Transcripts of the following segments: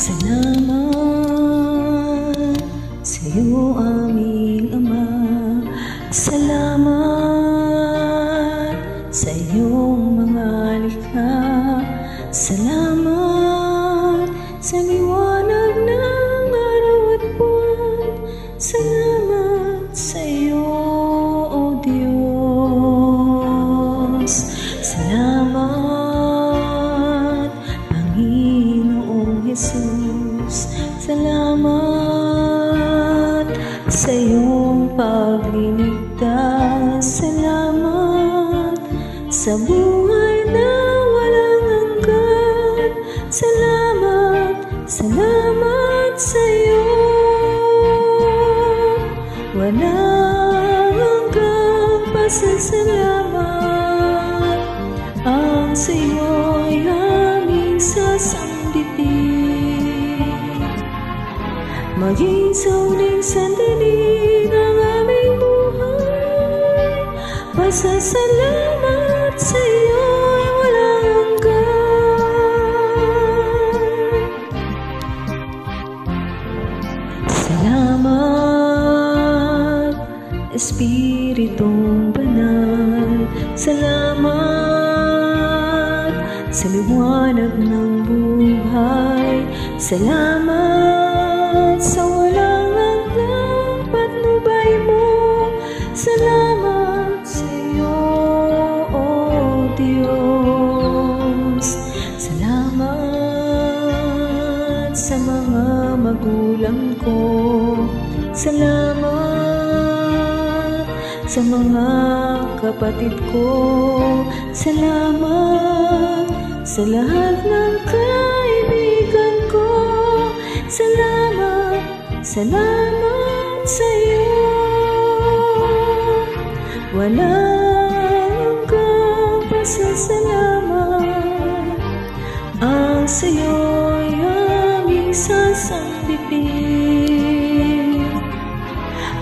Salamat sa'yo, aming Ama. Salamat sa iyong mga likha. Salamat sa liwanag ng araw at buwan. Salamat sa iyo, O Diyos. Salamat, Panginoong Jesus. Salamat sa iyong pagliligtas. Salamat sa buhay na walang hanggan. Salamat, salamat sa iyo. Walang hanggang pasasalamat ang sa iyo'y aming sasambitin. Maging sa uling sandali ng aming buhay, pasasalamat sa iyo'y walang hanggan. Salamat, Espiritong Banal. Salamat sa liwanag ng buhay. Salamat sa walang hanggang patnubay mo. Salamat sa iyo, O Diyos. Salamat sa mga magulang ko. Salamat sa mga kapatid ko. Salamat sa lahat ng kaibigan ko. Salamat, salamat sa iyo. Walang hanggang pasasalamat ang sa iyo'y aming sasambitin.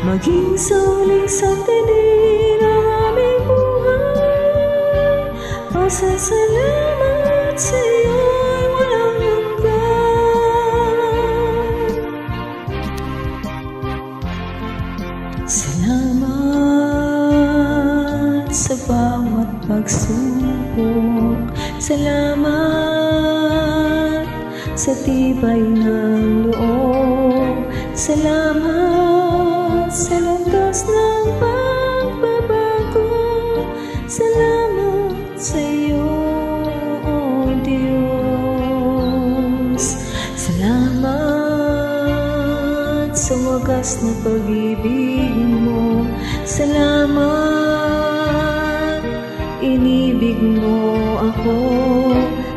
Maging sa uling sandali ng aming buhay, pasasalamat sa iyo'y walang hanggan. Salamat sa bawat pagsubok. Salamat sa tibay ng loob. Salamat sa landas ng pagbabago. Salamat sa iyo, O Diyos. Salamat sa wagas na pag-ibig mo. Salamat, inibig mo ako.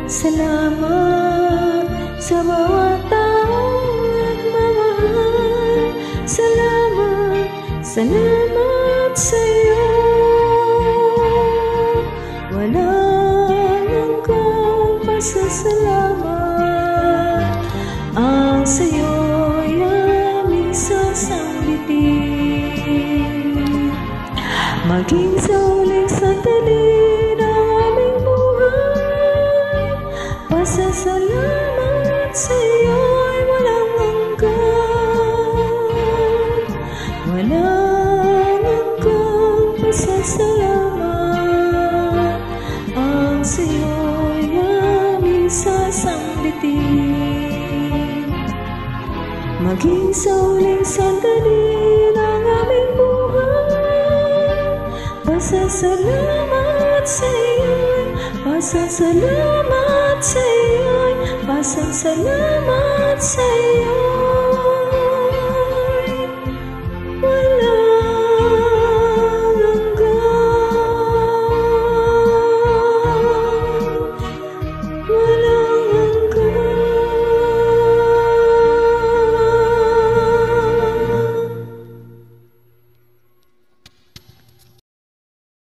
Salamat sa bawat taong nagmamahal. Salamat, salamat sa iyo. Walang hanggang pasasalamat ang sa iyo'y aming sasambitin. Maging sa uling sandali ng aming buhay, pasasalamat sa iyo'y walang hanggan. Walang hanggang pasasalamat ang sa iyo'y aming sasambitin. Maging sa uling sandali ng aming buhay, pasasalamat sa iyo'y, pasasalamat sa iyo'y, pasasalamat sa iyo.